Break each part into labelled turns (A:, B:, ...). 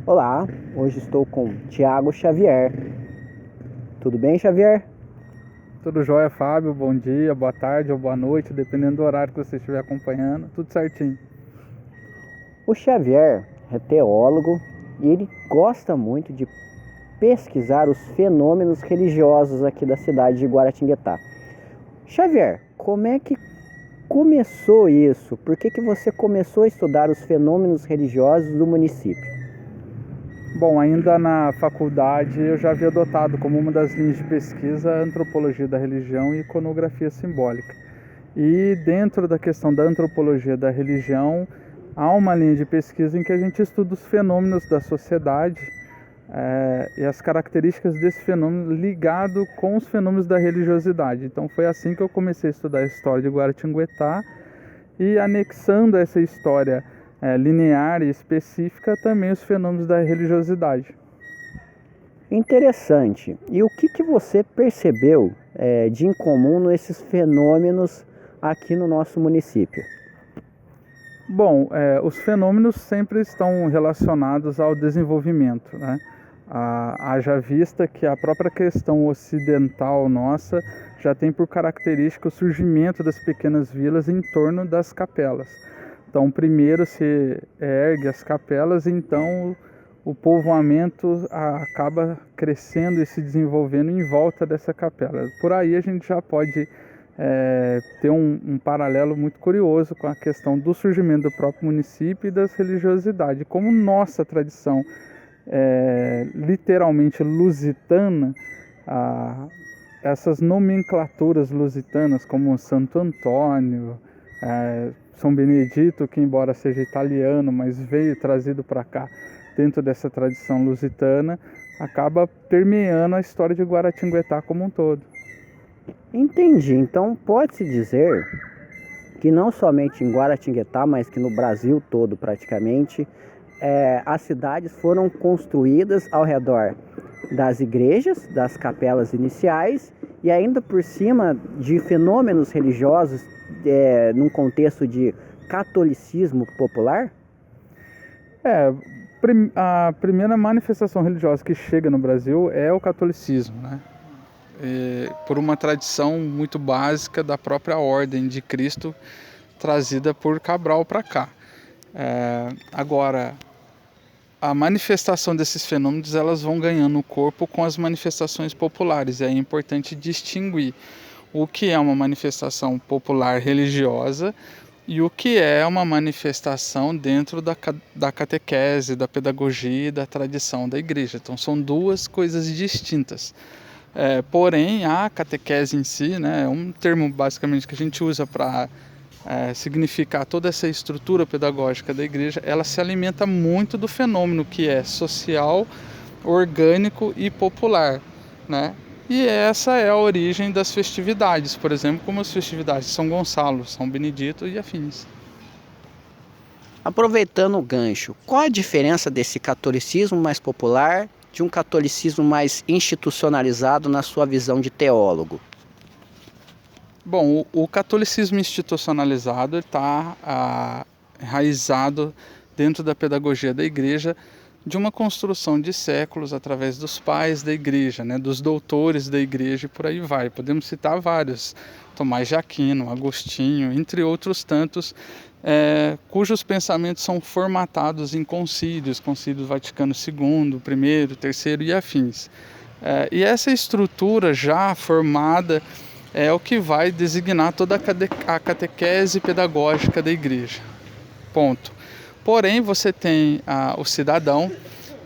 A: Olá, hoje estou com Tiago Xavier. Tudo bem, Xavier?
B: Tudo jóia, Fábio? Bom dia, boa tarde ou boa noite, dependendo do horário que você estiver acompanhando. Tudo certinho.
A: O Xavier é teólogo e ele gosta muito de pesquisar os fenômenos religiosos aqui da cidade de Guaratinguetá. Xavier, como é que começou isso? Por que você começou a estudar os fenômenos religiosos do município?
B: Bom, ainda na faculdade eu já havia adotado como uma das linhas de pesquisa a antropologia da religião e iconografia simbólica. E dentro da questão da antropologia da religião, há uma linha de pesquisa em que a gente estuda os fenômenos da sociedade e as características desse fenômeno ligado com os fenômenos da religiosidade. Então foi assim que eu comecei a estudar a história de Guaratinguetá e anexando essa história linear e específica também os fenômenos da religiosidade.
A: Interessante. E o que você percebeu de incomum nesses fenômenos aqui no nosso município?
B: Bom, os fenômenos sempre estão relacionados ao desenvolvimento, né? Haja vista que a própria questão ocidental nossa já tem por característica o surgimento das pequenas vilas em torno das capelas. Então, primeiro se ergue as capelas, então o povoamento acaba crescendo e se desenvolvendo em volta dessa capela. Por aí a gente já pode ter um paralelo muito curioso com a questão do surgimento do próprio município e das religiosidades. Como nossa tradição literalmente lusitana, essas nomenclaturas lusitanas como Santo Antônio, São Benedito, que embora seja italiano, mas veio trazido para cá dentro dessa tradição lusitana, acaba permeando a história de Guaratinguetá como um todo.
A: Entendi. Então pode-se dizer que não somente em Guaratinguetá, mas que no Brasil todo praticamente, as cidades foram construídas ao redor das igrejas, das capelas iniciais e ainda por cima de fenômenos religiosos num contexto de catolicismo popular?
B: A primeira manifestação religiosa que chega no Brasil é o catolicismo, né? Por uma tradição muito básica da própria ordem de Cristo trazida por Cabral para cá. Agora, a manifestação desses fenômenos elas vão ganhando corpo com as manifestações populares. É importante distinguir o que é uma manifestação popular religiosa e o que é uma manifestação dentro da catequese, da pedagogia e da tradição da igreja. Então são duas coisas distintas. Porém, a catequese em si, né, é um termo basicamente que a gente usa para significar toda essa estrutura pedagógica da igreja, ela se alimenta muito do fenômeno que é social, orgânico e popular, né? E essa é a origem das festividades, por exemplo, como as festividades de São Gonçalo, São Benedito e afins.
A: Aproveitando o gancho, qual a diferença desse catolicismo mais popular de um catolicismo mais institucionalizado na sua visão de teólogo?
B: Bom, o catolicismo institucionalizado está enraizado dentro da pedagogia da igreja de uma construção de séculos através dos pais da igreja, né, dos doutores da igreja e por aí vai. Podemos citar vários, Tomás de Aquino, Agostinho, entre outros tantos, cujos pensamentos são formatados em concílios, Concílio Vaticano II, I, III e afins. E essa estrutura já formada é o que vai designar toda a catequese pedagógica da igreja. Ponto. Porém, você tem o cidadão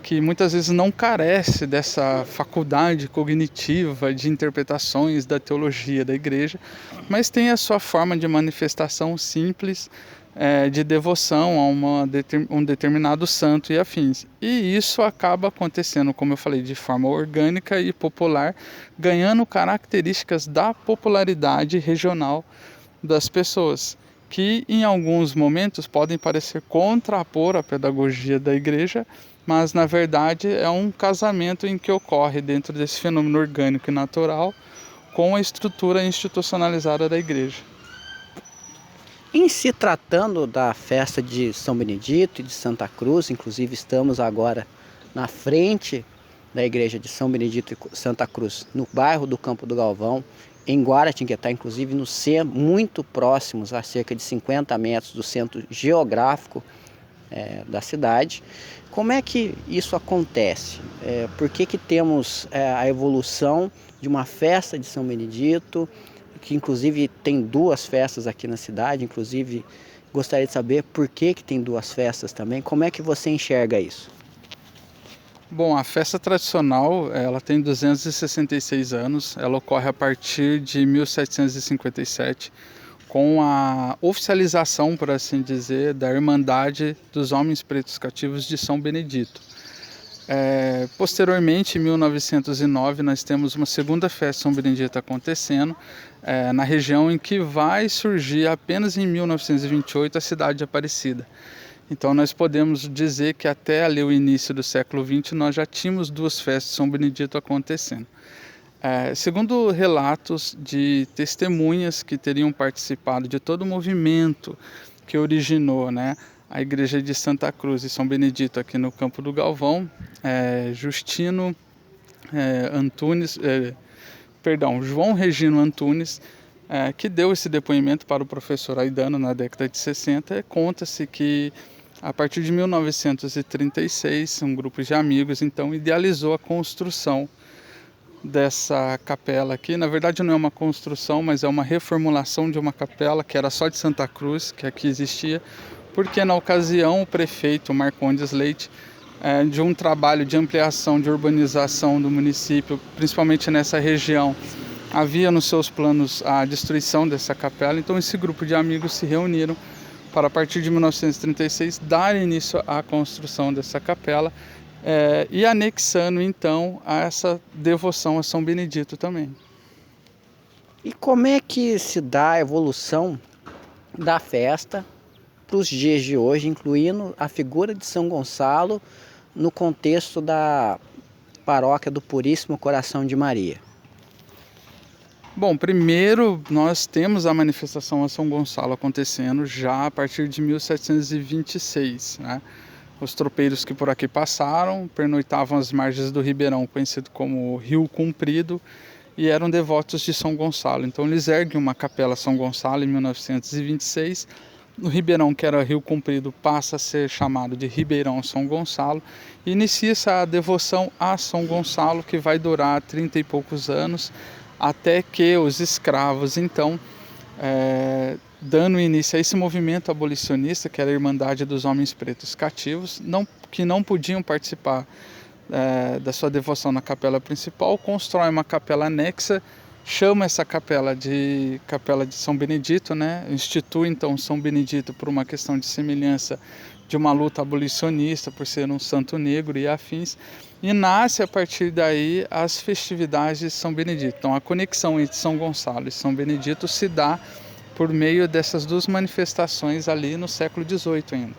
B: que muitas vezes não carece dessa faculdade cognitiva de interpretações da teologia da igreja, mas tem a sua forma de manifestação simples de devoção a um determinado santo e afins. E isso acaba acontecendo, como eu falei, de forma orgânica e popular, ganhando características da popularidade regional das pessoas, que em alguns momentos podem parecer contrapor a pedagogia da igreja, mas na verdade é um casamento em que ocorre dentro desse fenômeno orgânico e natural com a estrutura institucionalizada da igreja.
A: Em se tratando da festa de São Benedito e de Santa Cruz, inclusive estamos agora na frente da igreja de São Benedito e Santa Cruz, no bairro do Campo do Galvão, em Guaratinguetá, inclusive no centro, muito próximos, a cerca de 50 metros do centro geográfico da cidade. Como é que isso acontece? Por que temos a evolução de uma festa de São Benedito, que inclusive tem duas festas aqui na cidade, inclusive gostaria de saber por que tem duas festas também, como é que você enxerga isso?
B: Bom, a festa tradicional, ela tem 266 anos, ela ocorre a partir de 1757, com a oficialização, por assim dizer, da Irmandade dos Homens Pretos Cativos de São Benedito. Posteriormente, em 1909, nós temos uma segunda festa de São Benedito acontecendo, na região em que vai surgir apenas em 1928 a cidade de Aparecida. Então nós podemos dizer que até ali o início do século XX nós já tínhamos duas festas de São Benedito acontecendo. Segundo relatos de testemunhas que teriam participado de todo o movimento que originou, né, a igreja de Santa Cruz e São Benedito aqui no Campo do Galvão, João Regino Antunes, que deu esse depoimento para o professor Aidano na década de 60, conta-se que a partir de 1936, um grupo de amigos então idealizou a construção dessa capela aqui. Na verdade não é uma construção, mas é uma reformulação de uma capela que era só de Santa Cruz, que aqui existia, porque na ocasião o prefeito Marcondes Leite, de um trabalho de ampliação, de urbanização do município, principalmente nessa região, havia nos seus planos a destruição dessa capela. Então esse grupo de amigos se reuniram para, a partir de 1936, dar início à construção dessa capela, e anexando então a essa devoção a São Benedito também.
A: E como é que se dá a evolução da festa para os dias de hoje, incluindo a figura de São Gonçalo no contexto da paróquia do Puríssimo Coração de Maria?
B: Bom, primeiro nós temos a manifestação a São Gonçalo acontecendo já a partir de 1726, né? Os tropeiros que por aqui passaram pernoitavam às margens do Ribeirão, conhecido como Rio Comprido, e eram devotos de São Gonçalo. Então eles erguem uma capela São Gonçalo em 1926. No Ribeirão, que era Rio Comprido, passa a ser chamado de Ribeirão São Gonçalo, e inicia-se a devoção a São Gonçalo, que vai durar 30 e poucos anos, até que os escravos, então, dando início a esse movimento abolicionista, que era a Irmandade dos Homens Pretos Cativos, que não podiam participar da sua devoção na capela principal, constrói uma capela anexa, chama essa capela de São Benedito, né? Institui então São Benedito por uma questão de semelhança de uma luta abolicionista, por ser um santo negro e afins, e nasce a partir daí as festividades de São Benedito. Então a conexão entre São Gonçalo e São Benedito se dá por meio dessas duas manifestações ali no século XVIII ainda.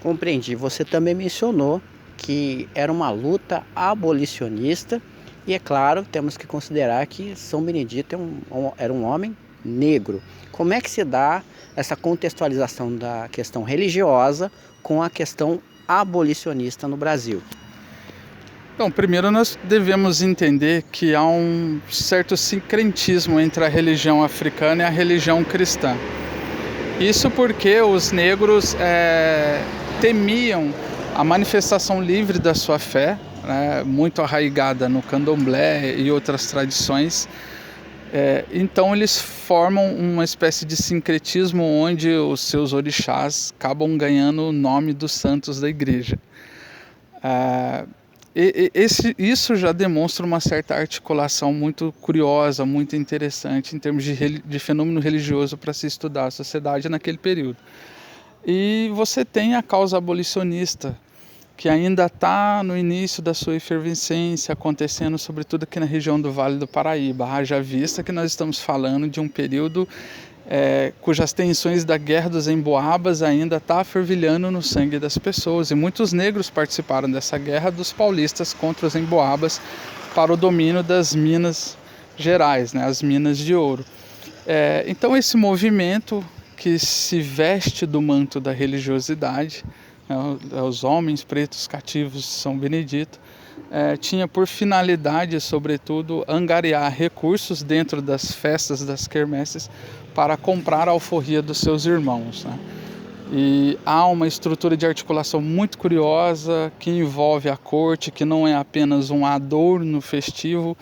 A: Compreendi. Você também mencionou que era uma luta abolicionista, e é claro, temos que considerar que São Benedito era um homem negro. Como é que se dá essa contextualização da questão religiosa com a questão abolicionista no Brasil?
B: Então, primeiro nós devemos entender que há um certo sincretismo entre a religião africana e a religião cristã. Isso porque os negros temiam a manifestação livre da sua fé, né, muito arraigada no candomblé e outras tradições. Então eles formam uma espécie de sincretismo onde os seus orixás acabam ganhando o nome dos santos da igreja. Isso já demonstra uma certa articulação muito curiosa, muito interessante em termos de fenômeno religioso para se estudar a sociedade naquele período. E você tem a causa abolicionista, que ainda está no início da sua efervescência, acontecendo sobretudo aqui na região do Vale do Paraíba. Haja vista que nós estamos falando de um período cujas tensões da Guerra dos Emboabas ainda está fervilhando no sangue das pessoas. E muitos negros participaram dessa guerra dos paulistas contra os Emboabas para o domínio das Minas Gerais, né, as minas de ouro. Então esse movimento que se veste do manto da religiosidade, os homens pretos cativos de São Benedito, tinha por finalidade, sobretudo, angariar recursos dentro das festas das quermesses para comprar a alforria dos seus irmãos, né? E há uma estrutura de articulação muito curiosa que envolve a corte, que não é apenas um adorno festivo,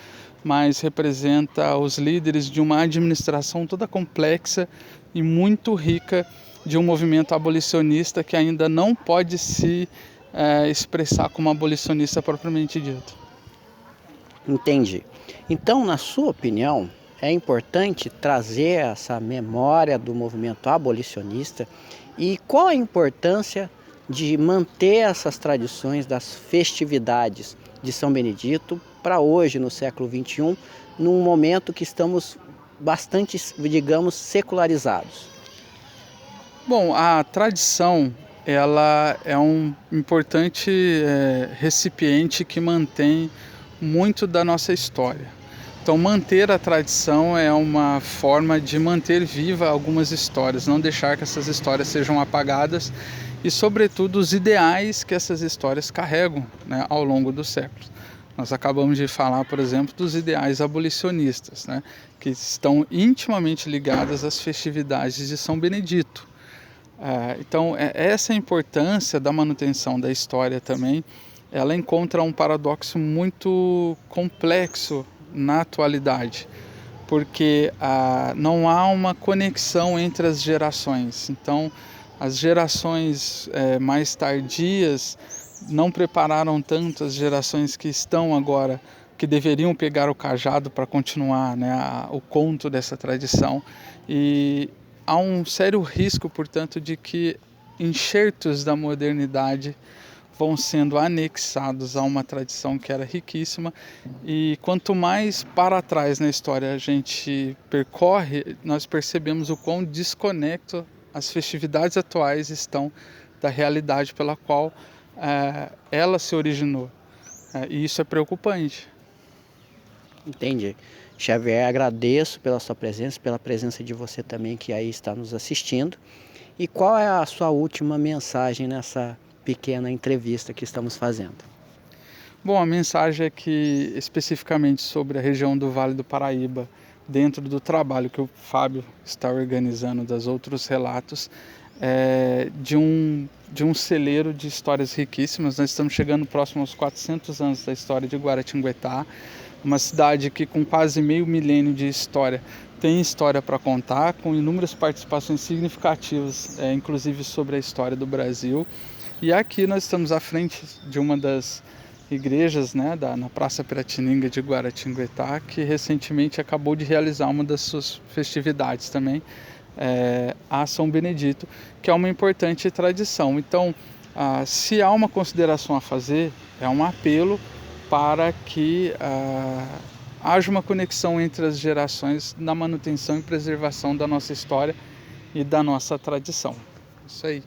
B: mas representa os líderes de uma administração toda complexa e muito rica de um movimento abolicionista que ainda não pode se expressar como abolicionista propriamente dito.
A: Entendi. Então, na sua opinião, é importante trazer essa memória do movimento abolicionista e qual a importância de manter essas tradições das festividades de São Benedito para hoje, no século XXI, num momento que estamos bastante, digamos, secularizados?
B: Bom, a tradição ela é um importante recipiente que mantém muito da nossa história. Então, manter a tradição é uma forma de manter viva algumas histórias, não deixar que essas histórias sejam apagadas e, sobretudo, os ideais que essas histórias carregam, né, ao longo dos séculos. Nós acabamos de falar, por exemplo, dos ideais abolicionistas, né, que estão intimamente ligados às festividades de São Benedito. Então, essa importância da manutenção da história também, ela encontra um paradoxo muito complexo na atualidade, porque não há uma conexão entre as gerações. Então, as gerações mais tardias não prepararam tanto as gerações que estão agora, que deveriam pegar o cajado para continuar, né, o conto dessa tradição. E há um sério risco, portanto, de que enxertos da modernidade vão sendo anexados a uma tradição que era riquíssima, e quanto mais para trás na história a gente percorre, nós percebemos o quão desconecto as festividades atuais estão da realidade pela qual ela se originou. E isso é preocupante.
A: Entendi. Xavier, agradeço pela sua presença, pela presença de você também que aí está nos assistindo. E qual é a sua última mensagem nessa pequena entrevista que estamos fazendo?
B: Bom, a mensagem é que, especificamente sobre a região do Vale do Paraíba, dentro do trabalho que o Fábio está organizando, das outros relatos, de um celeiro de histórias riquíssimas. Nós estamos chegando próximo aos 400 anos da história de Guaratinguetá, uma cidade que, com quase meio milênio de história, tem história para contar, com inúmeras participações significativas, inclusive sobre a história do Brasil. E aqui nós estamos à frente de uma das igrejas, né, na Praça Piratininga de Guaratinguetá, que recentemente acabou de realizar uma das suas festividades também, a São Benedito, que é uma importante tradição. Então, se há uma consideração a fazer, é um apelo para que haja uma conexão entre as gerações na manutenção e preservação da nossa história e da nossa tradição. Isso aí.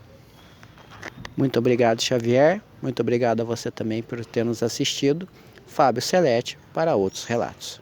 A: Muito obrigado, Xavier. Muito obrigado a você também por ter nos assistido. Fábio Celete para outros relatos.